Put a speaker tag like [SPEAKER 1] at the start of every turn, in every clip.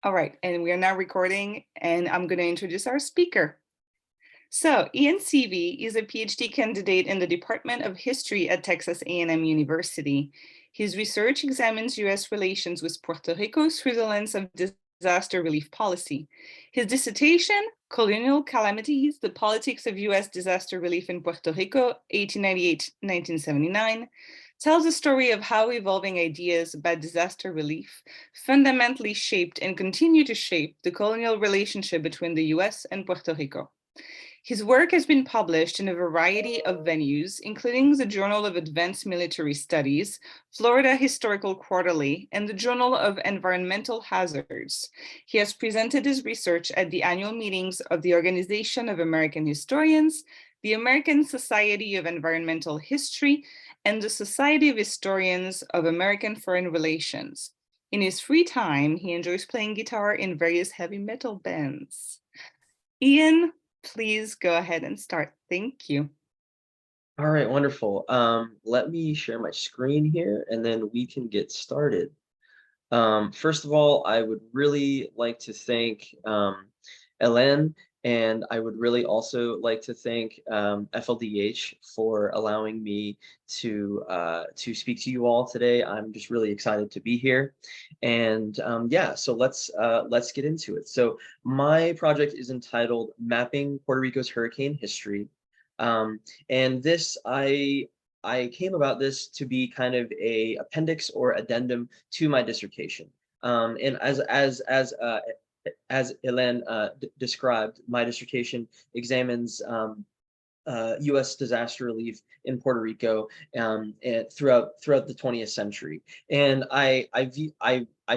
[SPEAKER 1] All right, and we are now recording, and I'm going to introduce our speaker. So, Ian Seavey is a PhD candidate in the Department of History at Texas A&M University. His research examines U.S. relations with Puerto Rico through the lens of disaster relief policy. His dissertation, Colonial Calamities, the Politics of U.S. Disaster Relief in Puerto Rico, 1898-1979, tells a story of how evolving ideas about disaster relief fundamentally shaped and continue to shape the colonial relationship between the U.S. and Puerto Rico. His work has been published in a variety of venues, including the Journal of Advanced Military Studies, Florida Historical Quarterly, and the Journal of Environmental Hazards. He has presented his research at the annual meetings of the Organization of American Historians, the American Society of Environmental History, and the Society of Historians of American Foreign Relations. In his free time, he enjoys playing guitar in various heavy metal bands. Ian, please go ahead and start. Thank you.
[SPEAKER 2] All right, wonderful. Let me share my screen here and then we can get started. First of all, I would really like to thank Ellen, and I would really also like to thank FLDH for allowing me to speak to you all today. I'm just really excited to be here, and yeah, so let's get into it. So my project is entitled "Mapping Puerto Rico's Hurricane History," and I came about this to be kind of a appendix or addendum to my dissertation. And as Hélène described, my dissertation examines U.S. disaster relief in Puerto Rico and throughout the 20th century. And I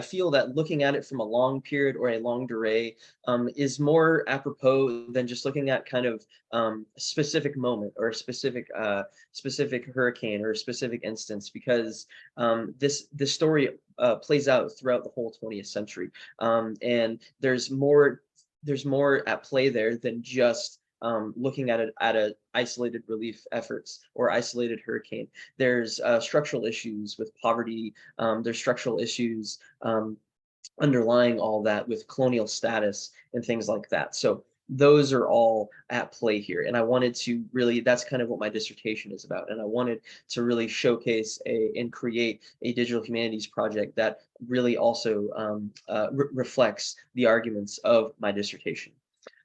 [SPEAKER 2] feel that looking at it from a long period or a longue durée is more apropos than just looking at kind of a specific moment or a specific hurricane or a specific instance, because this story plays out throughout the whole 20th century, and there's more at play there than just looking at a isolated relief efforts or isolated hurricane. There's structural issues with poverty. There's structural issues underlying all that with colonial status and things like that. So those are all at play here. And I wanted to really, that's kind of what my dissertation is about. And I wanted to really showcase and create a digital humanities project that really also reflects the arguments of my dissertation.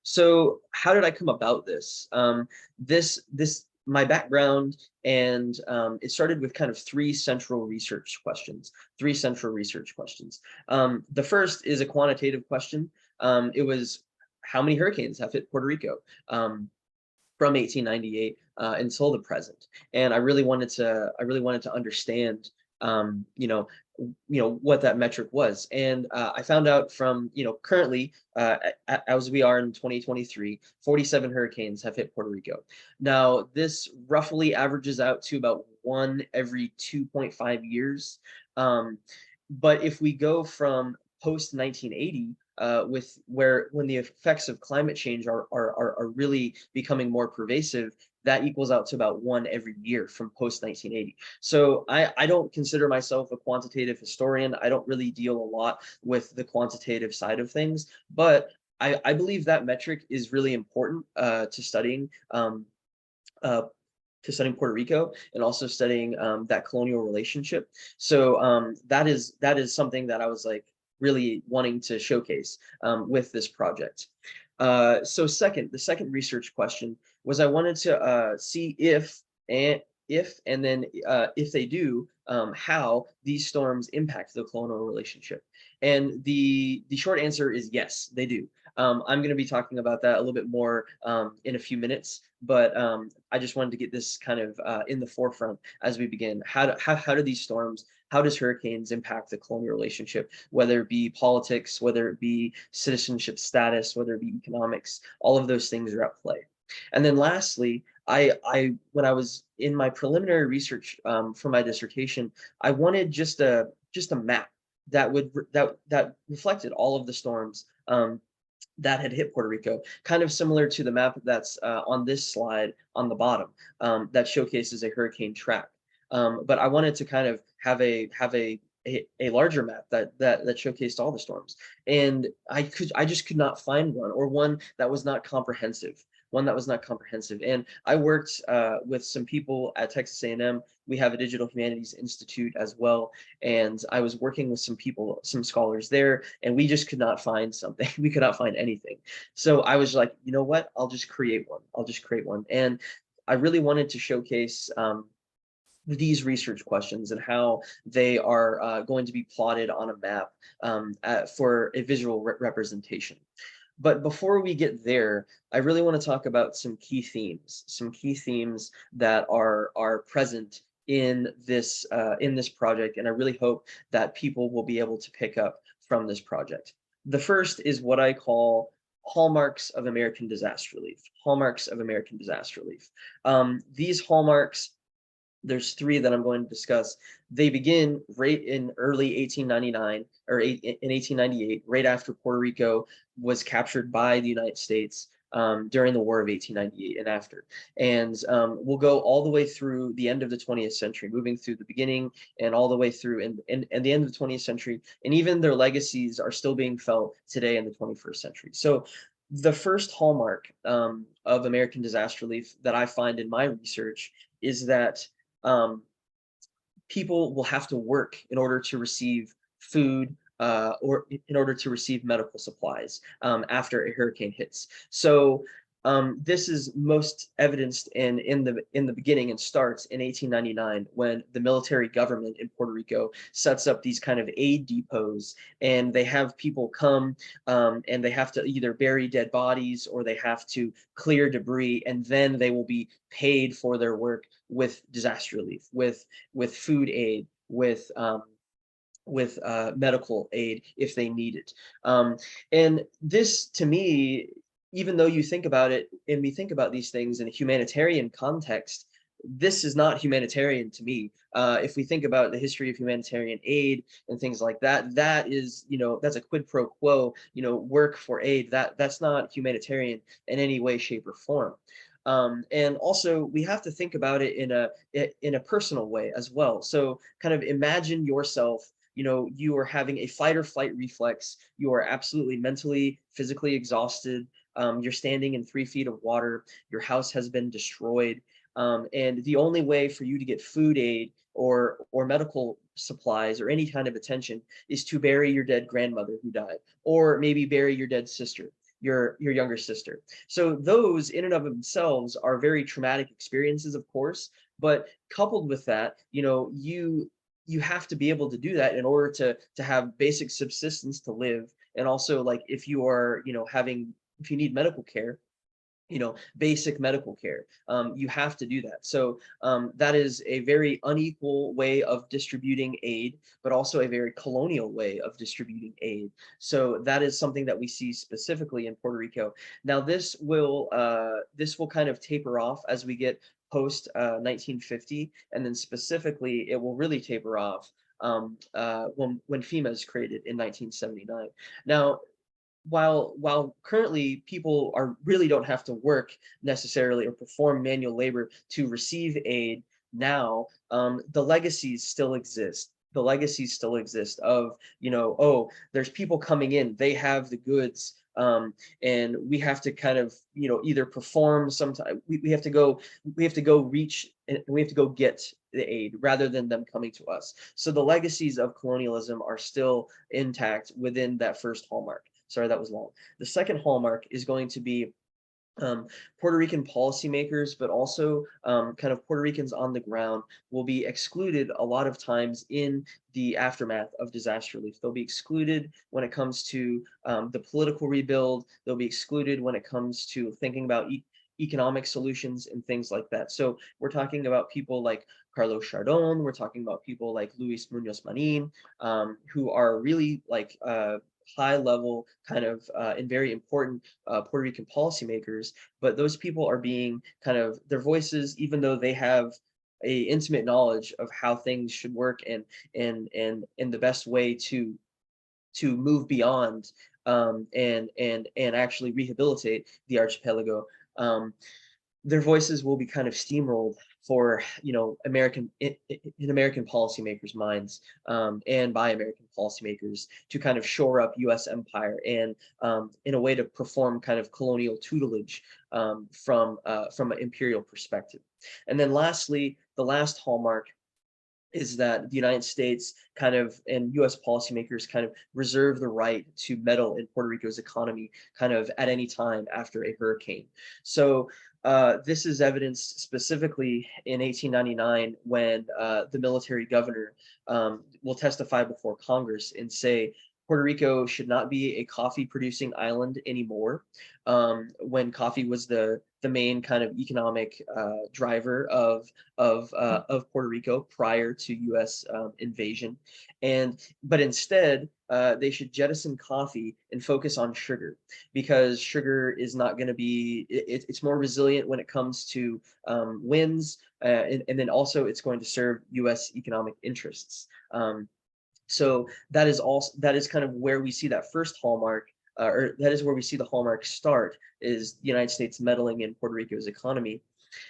[SPEAKER 2] So how did I come about this? My background, and it started with kind of three central research questions. The first is a quantitative question. It was, how many hurricanes have hit Puerto Rico from 1898 until the present? And I really wanted to understand, what that metric was. And I found out from, currently, as we are in 2023, 47 hurricanes have hit Puerto Rico. Now, this roughly averages out to about one every 2.5 years. But if we go from post 1980, when the effects of climate change are really becoming more pervasive, that equals out to about one every year from post 1980. So I don't consider myself a quantitative historian. I don't really deal a lot with the quantitative side of things, but I believe that metric is really important to studying Puerto Rico and also studying that colonial relationship. So that is something that I was like really wanting to showcase with this project. So the second research question was, I wanted to see if and then if they do, how these storms impact the colonial relationship. And the short answer is yes, they do. I'm going to be talking about that a little bit more in a few minutes, but I just wanted to get this kind of in the forefront as we begin. How do these storms, how does hurricanes impact the colonial relationship, whether it be politics, whether it be citizenship status, whether it be economics? All of those things are at play. And then lastly, when I was in my preliminary research for my dissertation, I wanted just a map that reflected all of the storms that had hit Puerto Rico, kind of similar to the map that's on this slide on the bottom, that showcases a hurricane track. But I wanted to kind of have a a larger map that showcased all the storms, and I just could not find one, or one that was not comprehensive. And I worked with some people at Texas A&M. We have a Digital Humanities Institute as well, and I was working with some people, some scholars there, and we just could not find something. We could not find anything. So I was like, you know what? I'll just create one. And I really wanted to showcase these research questions and how they are going to be plotted on a map for a visual representation. But before we get there, I really want to talk about some key themes that are present in this project, and I really hope that people will be able to pick up from this project. The first is what I call hallmarks of American disaster relief. These hallmarks, there's three that I'm going to discuss. They begin right in early 1899 or in 1898, right after Puerto Rico was captured by the United States during the War of 1898 and after. And we'll go all the way through the end of the 20th century, moving through the beginning and all the way through and the end of the 20th century. And even their legacies are still being felt today in the 21st century. So the first hallmark of American disaster relief that I find in my research is that people will have to work in order to receive food or in order to receive medical supplies after a hurricane hits. So this is most evidenced in the beginning and starts in 1899 when the military government in Puerto Rico sets up these kind of aid depots, and they have people come and they have to either bury dead bodies or they have to clear debris, and then they will be paid for their work with disaster relief, with food aid, with medical aid if they need it. And this, to me, even though you think about it and we think about these things in a humanitarian context, this is not humanitarian to me. If we think about the history of humanitarian aid and things like that, that is, that's a quid pro quo, work for aid. That's not humanitarian in any way, shape, or form. And also, we have to think about it in a personal way as well. So kind of imagine yourself, you are having a fight or flight reflex. You are absolutely mentally, physically exhausted. You're standing in 3 feet of water. Your house has been destroyed. And the only way for you to get food aid or medical supplies or any kind of attention is to bury your dead grandmother who died, or maybe bury your dead sister, your younger sister. So those in and of themselves are very traumatic experiences, of course, but coupled with that, you have to be able to do that in order to have basic subsistence to live. And also, like, if you are, if you need medical care, basic medical care, you have to do that. So that is a very unequal way of distributing aid, but also a very colonial way of distributing aid. So that is something that we see specifically in Puerto Rico. Now, this will kind of taper off as we get post 1950, and then specifically it will really taper off when FEMA is created in 1979. Now, while currently people really don't have to work necessarily or perform manual labor to receive aid now, the legacies still exist. Of, oh, there's people coming in, they have the goods, and we have to kind of, either perform sometime, we have to go reach, and we have to go get the aid rather than them coming to us. So the legacies of colonialism are still intact within that first hallmark. Sorry, that was long. The second hallmark is going to be Puerto Rican policymakers, but also kind of Puerto Ricans on the ground will be excluded a lot of times in the aftermath of disaster relief. They'll be excluded when it comes to the political rebuild. They'll be excluded when it comes to thinking about economic solutions and things like that. So we're talking about people like Carlos Chardon. We're talking about people like Luis Munoz Marin, who are really like high level kind of and very important Puerto Rican policymakers, but those people are being kind of, their voices, even though they have a intimate knowledge of how things should work and the best way to move beyond and actually rehabilitate the archipelago, their voices will be kind of steamrolled for American in American policymakers' minds, and by American policymakers, to kind of shore up U.S. empire, and in a way to perform kind of colonial tutelage from an imperial perspective. And then lastly, the last hallmark is that the United States kind of and U.S. policymakers kind of reserve the right to meddle in Puerto Rico's economy kind of at any time after a hurricane. So this is evidenced specifically in 1899 when the military governor will testify before Congress and say Puerto Rico should not be a coffee producing island anymore, when coffee was the main kind of economic driver of Puerto Rico prior to U.S. Invasion, but instead they should jettison coffee and focus on sugar, because sugar is not going to be it's more resilient when it comes to winds, and then also it's going to serve U.S. economic interests. So that is kind of where we see that first hallmark, or that is where we see the hallmark start, is the United States meddling in Puerto Rico's economy.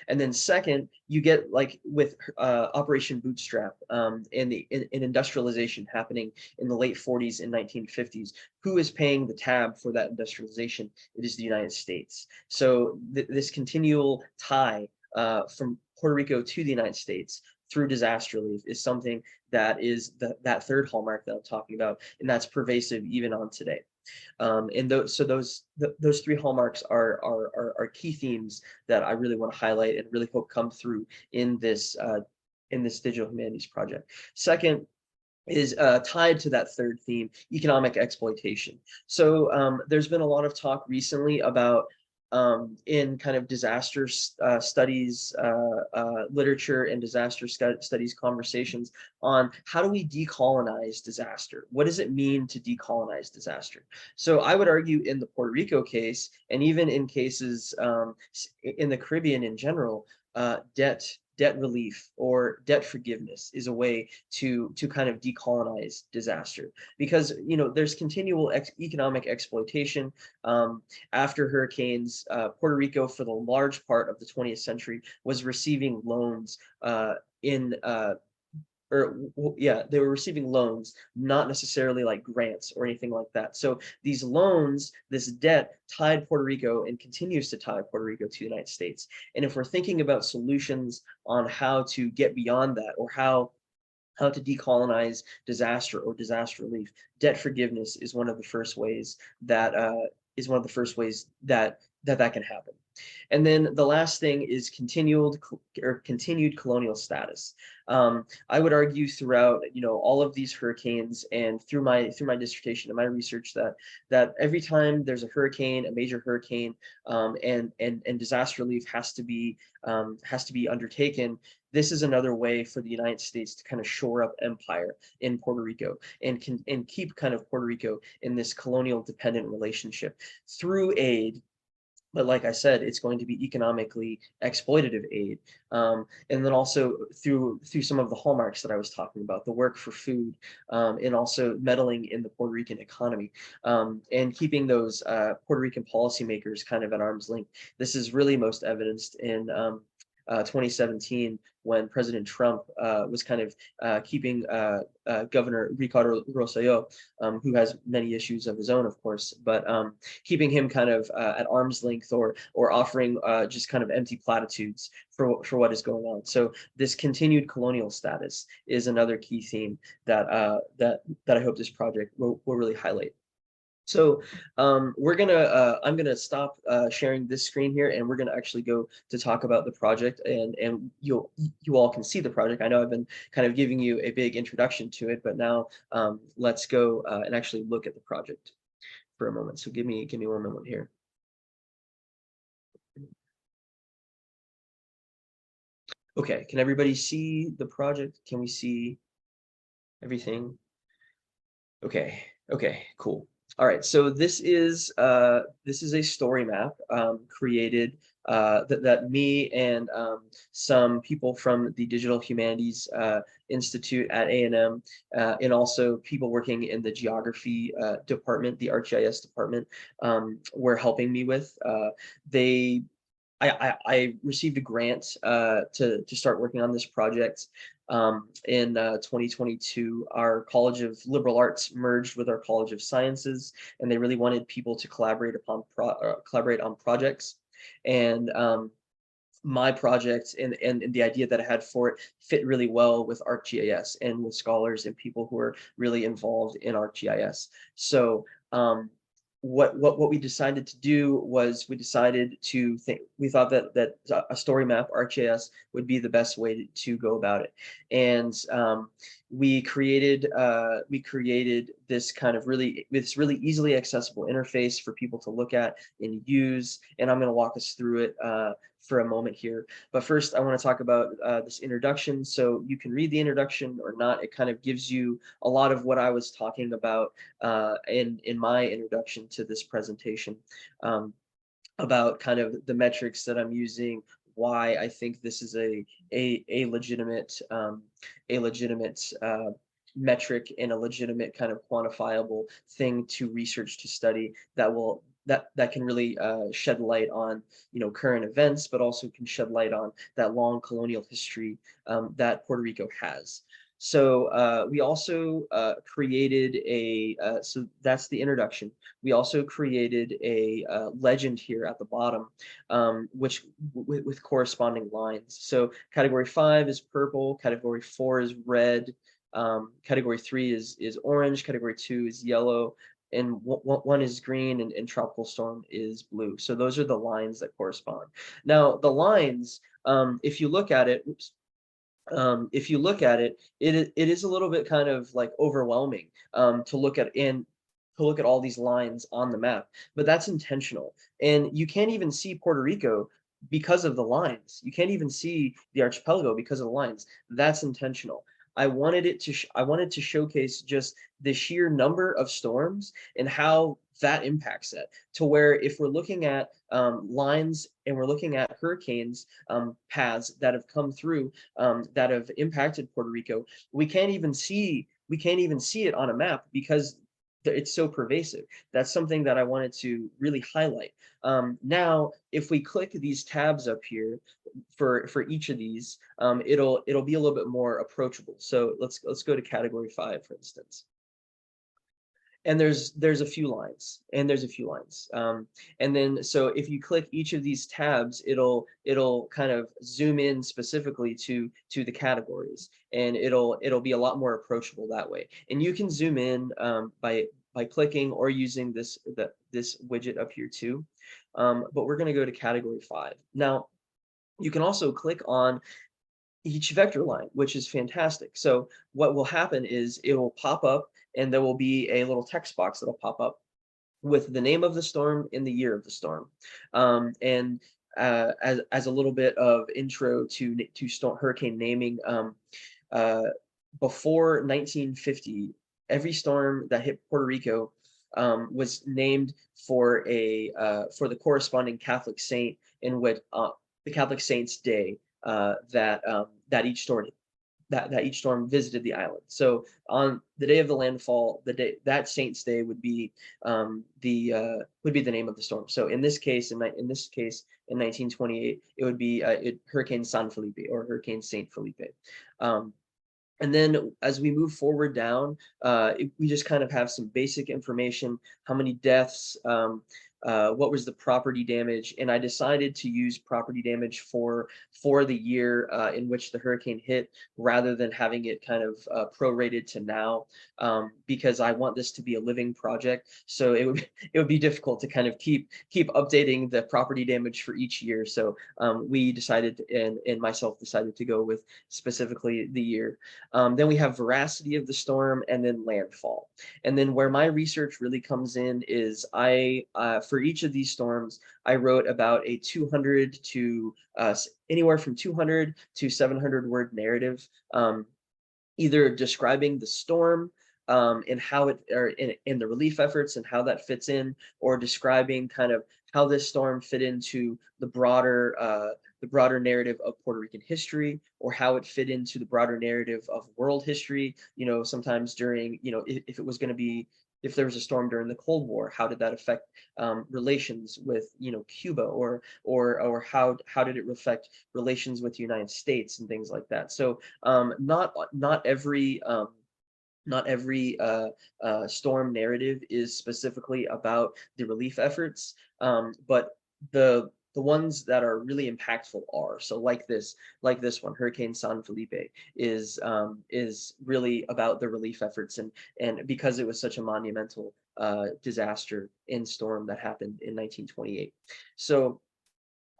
[SPEAKER 2] And then second, you get like with Operation Bootstrap, and industrialization happening in the late 40s and 1950s. Who is paying the tab for that industrialization? It is the United States. So this continual tie from Puerto Rico to the United States through disaster relief is something that is that third hallmark that I'm talking about, and that's pervasive even on today. And those three hallmarks are key themes that I really want to highlight and really hope come through in this digital humanities project. Second is tied to that third theme, economic exploitation. So there's been a lot of talk recently about in kind of disaster studies literature and disaster studies conversations on how do we decolonize disaster? What does it mean to decolonize disaster? So I would argue in the Puerto Rico case, and even in cases in the Caribbean in general, debt relief or debt forgiveness is a way to kind of decolonize disaster, because there's continual economic exploitation. After hurricanes, Puerto Rico for the large part of the 20th century was receiving loans they were receiving loans, not necessarily like grants or anything like that. So these loans, this debt tied Puerto Rico and continues to tie Puerto Rico to the United States. And if we're thinking about solutions on how to get beyond that, or how to decolonize disaster or disaster relief, debt forgiveness is one of the first ways that that can happen. And then the last thing is continued colonial status. I would argue throughout all of these hurricanes and through my dissertation and my research that every time there's a hurricane, a major hurricane, and disaster relief has to be undertaken, this is another way for the United States to kind of shore up empire in Puerto Rico and keep kind of Puerto Rico in this colonial dependent relationship through aid. But like I said, it's going to be economically exploitative aid. And then also through some of the hallmarks that I was talking about, the work for food, and also meddling in the Puerto Rican economy, and keeping those Puerto Rican policymakers kind of at arm's length. This is really most evidenced in 2017, when President Trump was kind of keeping Governor Ricardo Rosselló, who has many issues of his own, of course, but keeping him kind of at arm's length, or offering just kind of empty platitudes for what is going on. So this continued colonial status is another key theme that I hope this project will really highlight. So I'm gonna stop sharing this screen here, and we're gonna actually go to talk about the project, and you all can see the project. I know I've been kind of giving you a big introduction to it, but now let's go and actually look at the project for a moment. So give me 1 moment here. Okay, can everybody see the project? Can we see everything? Okay, cool. All right, so this is a story map created that me and some people from the Digital Humanities Institute at A&M, and also people working in the geography department, the ArcGIS department, were helping me with. They I received a grant to start working on this project. In 2022, our College of Liberal Arts merged with our College of Sciences, and they really wanted people to collaborate on projects. And my project and the idea that I had for it fit really well with ArcGIS and with scholars and people who are really involved in ArcGIS. So what we decided to do was we thought that a story map ArcGIS would be the best way to go about it. And we created this kind of this really easily accessible interface for people to look at and use, and I'm going to walk us through it for a moment here. But first, I want to talk about this introduction. So you can read the introduction or not. It kind of gives you a lot of what I was talking about in my introduction to this presentation, about kind of the metrics that I'm using, why I think this is a legitimate metric and a legitimate kind of quantifiable thing to research, to study, that can really shed light on current events, but also can shed light on that long colonial history that Puerto Rico has. So we also created so that's the introduction. We also created a legend here at the bottom, which with corresponding lines. So category 5 is purple, category 4 is red, category 3 is orange, category 2 is yellow, and one is green, and tropical storm is blue. So those are the lines that correspond. Now the lines, if you look at it, it is a little bit kind of like overwhelming to look at all these lines on the map, but that's intentional. And you can't even see Puerto Rico because of the lines. You can't even see the archipelago because of the lines. That's intentional. I wanted to showcase just the sheer number of storms and how that impacts it, to where if we're looking at lines and we're looking at hurricanes paths that have come through that have impacted Puerto Rico, we can't even see it on a map because it's so pervasive. That's something that I wanted to really highlight. Now, if we click these tabs up here for each of these, it'll be a little bit more approachable. So let's go to category 5, for instance. And there's a few lines, and then so if you click each of these tabs, it'll kind of zoom in specifically to the categories, and it'll be a lot more approachable that way. And you can zoom in by clicking or using this widget up here too. But we're going to go to category 5. Now you can also click on each vector line, which is fantastic. So what will happen is it will pop up, and there will be a little text box that'll pop up with the name of the storm and the year of the storm. And as a little bit of intro to hurricane naming, before 1950, every storm that hit Puerto Rico was named for the corresponding Catholic saint, in which the Catholic saint's day that each storm visited the island. So on the day of the landfall, that saint's day would be the name of the storm. So in this case, in 1928, it would be Hurricane San Felipe, or Hurricane Saint Felipe. And then as we move forward down, we just kind of have some basic information: how many deaths, what was the property damage, and I decided to use property damage for the year in which the hurricane hit, rather than having it kind of prorated to now, because I want this to be a living project. So it would be difficult to kind of keep updating the property damage for each year. So we decided, and myself decided, to go with specifically the year. Then we have veracity of the storm, and then landfall. And then where my research really comes in is for each of these storms, I wrote about a 200 to anywhere from 200 to 700 word narrative, either describing the storm and how in the relief efforts and how that fits in, or describing kind of how this storm fit into the broader narrative of Puerto Rican history, or how it fit into the broader narrative of world history. Sometimes during, if it was going to be If there was a storm during the Cold War, how did that affect relations with, Cuba, or how did it affect relations with the United States and things like that? So not every storm narrative is specifically about the relief efforts, but the ones that are really impactful are. So like this one, Hurricane San Felipe is really about the relief efforts, and because it was such a monumental disaster and storm that happened in 1928. So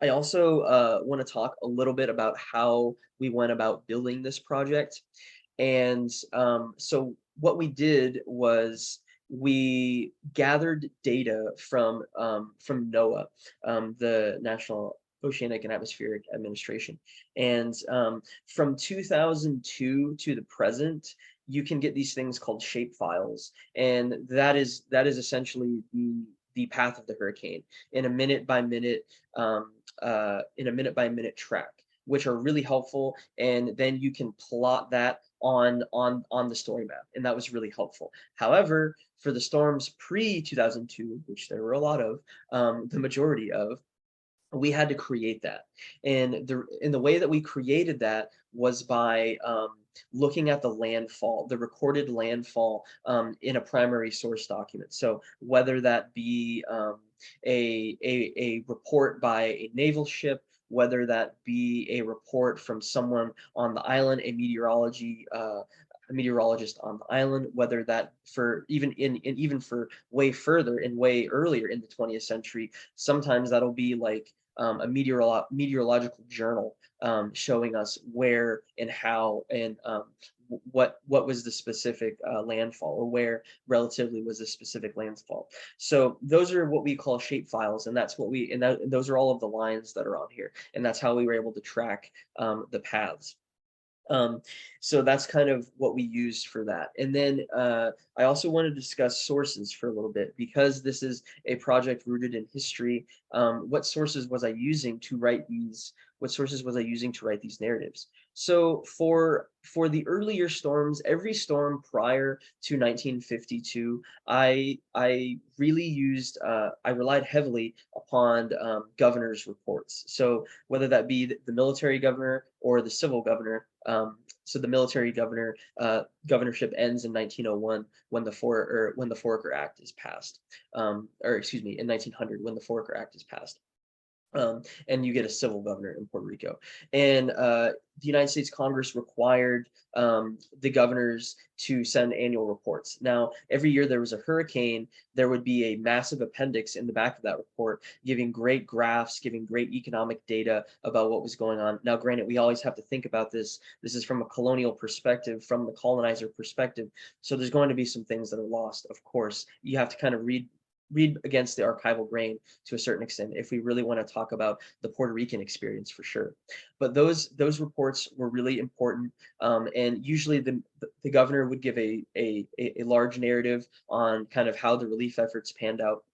[SPEAKER 2] I also want to talk a little bit about how we went about building this project. And so what we did was we gathered data from NOAA, the National Oceanic and Atmospheric Administration. And from 2002 to the present, you can get these things called shape files, and that is essentially the path of the hurricane in a minute by minute track, which are really helpful. And then you can plot that on the story map, and that was really helpful. However, for the storms pre 2002, which there were a lot of, the majority of, we had to create that. And the way that we created that was by looking at the landfall, the recorded landfall, in a primary source document. So whether that be a report by a naval ship, whether that be a report from someone on the island, a meteorologist on the island, whether that for even for way further and way earlier in the 20th century, sometimes that'll be like a meteorological journal showing us where and how and what was the specific landfall, or where relatively was the specific landfall. So those are what we call shape files, and those are all of the lines that are on here, and that's how we were able to track the paths. So that's kind of what we used for that. And then I also want to discuss sources for a little bit, because this is a project rooted in history. What sources was I using to write these? What sources was I using to write these narratives? So for the earlier storms, every storm prior to 1952, I really used I relied heavily upon governor's reports. So whether that be the military governor or the civil governor. So the military governorship ends in 1901 when the Foraker Act is passed, or excuse me, in 1900 when the Foraker Act is passed. And you get a civil governor in Puerto Rico. And the United States Congress required the governors to send annual reports. Now, every year there was a hurricane, there would be a massive appendix in the back of that report giving great graphs, giving great economic data about what was going on. Now, granted, we always have to think about this. This is from a colonial perspective, from the colonizer perspective. So there's going to be some things that are lost, of course. You have to kind of read against the archival grain to a certain extent if we really want to talk about the Puerto Rican experience, for sure. But those reports were really important, and usually the governor would give a large narrative on kind of how the relief efforts panned out.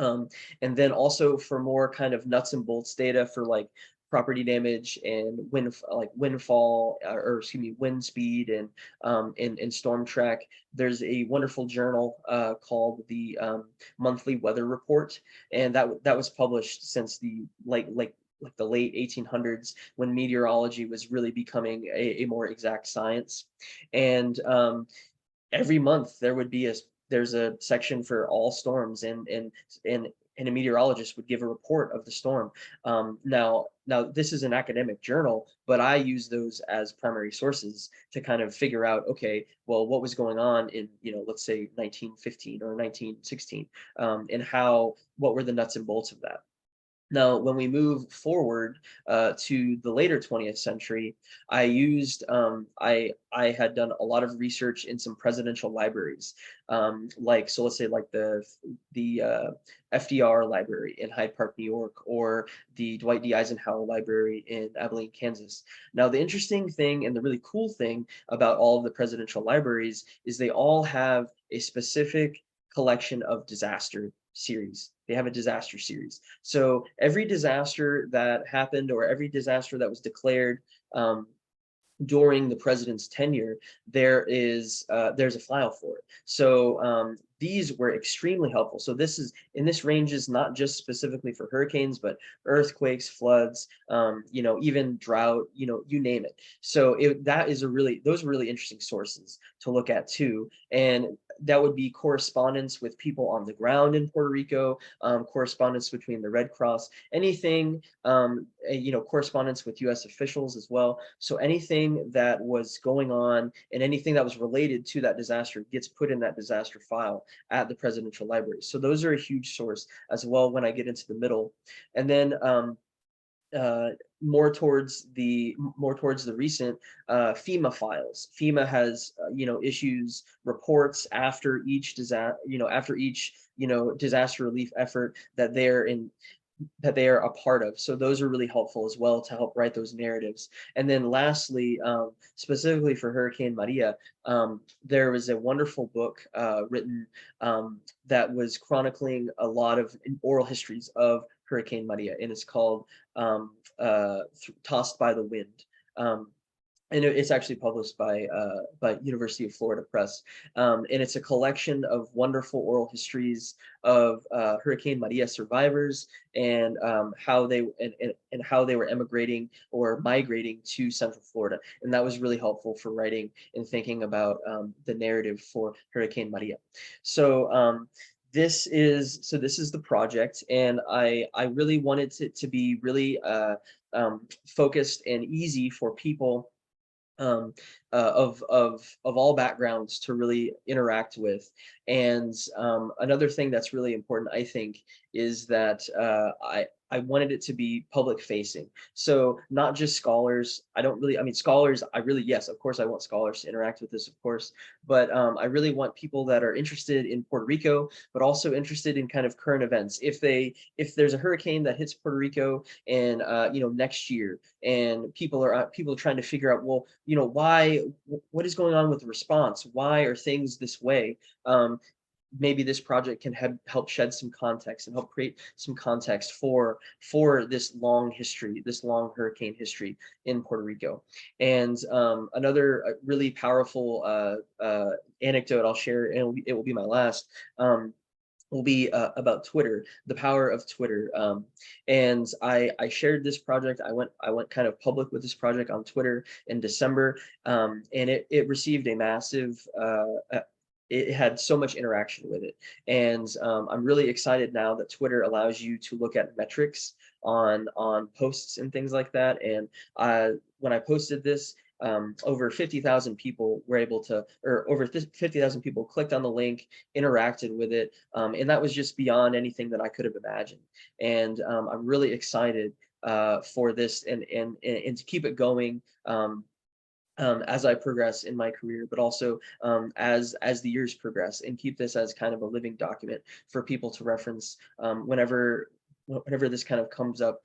[SPEAKER 2] And then also for more kind of nuts and bolts data for like property damage and windfall, or excuse me, wind speed, and storm track. There's a wonderful journal called the Monthly Weather Report, and that was published since the the late 1800s, when meteorology was really becoming a more exact science. And every month there's a section for all storms, and a meteorologist would give a report of the storm. Now this is an academic journal, but I use those as primary sources to kind of figure out, okay, well, what was going on in, let's say 1915 or 1916, and what were the nuts and bolts of that. Now, when we move forward to the later 20th century, I used I had done a lot of research in some presidential libraries, so let's say like the FDR Library in Hyde Park, New York, or the Dwight D. Eisenhower Library in Abilene, Kansas. Now, the interesting thing and the really cool thing about all of the presidential libraries is they all have a specific collection of disaster series. They have a disaster series. So every disaster that happened, or every disaster that was declared during the president's tenure, there's a file for it. So these were extremely helpful. So this ranges not just specifically for hurricanes, but earthquakes, floods, even drought, you name it. So those are really interesting sources to look at too. And that would be correspondence with people on the ground in Puerto Rico, correspondence between the Red Cross, anything, correspondence with U.S. officials as well. So anything that was going on and anything that was related to that disaster gets put in that disaster file at the Presidential Library. So those are a huge source as well when I get into the middle. And then more towards the recent FEMA files. FEMA has issues reports after each disaster relief effort that they are a part of. So those are really helpful as well to help write those narratives. And then lastly, specifically for Hurricane Maria, there was a wonderful book written that was chronicling a lot of oral histories of Hurricane Maria, and it's called Tossed by the Wind. And it's actually published by University of Florida Press, and it's a collection of wonderful oral histories of Hurricane Maria survivors and how they were emigrating or migrating to Central Florida, and that was really helpful for writing and thinking about the narrative for Hurricane Maria. So this is the project, and I really wanted it to be really focused and easy for people of all backgrounds to really interact with. And another thing that's really important, I think, is that I wanted it to be public facing. So not just scholars. Scholars, yes, of course, I want scholars to interact with this, of course, but I really want people that are interested in Puerto Rico, but also interested in kind of current events. If there's a hurricane that hits Puerto Rico and next year, and people are trying to figure out, well, what is going on with the response? Why are things this way? Maybe this project can help shed some context and help create some context for this long history, this long hurricane history in Puerto Rico. And another really powerful anecdote I'll share, and it will be my last, will be about Twitter, the power of Twitter. And I shared this project. I went kind of public with this project on Twitter in December, and it received a massive it had so much interaction with it. And I'm really excited now that Twitter allows you to look at metrics on posts and things like that. And when I posted this, over 50,000 people were able to, or over 50,000 people clicked on the link, interacted with it. And that was just beyond anything that I could have imagined. And I'm really excited for this and to keep it going. As I progress in my career, but also as the years progress, and keep this as kind of a living document for people to reference whenever this kind of comes up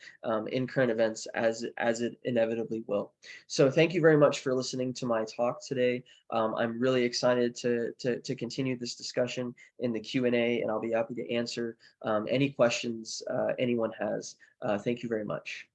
[SPEAKER 2] in current events, as it inevitably will. So thank you very much for listening to my talk today. I'm really excited to continue this discussion in the Q&A, and I'll be happy to answer any questions anyone has. Thank you very much.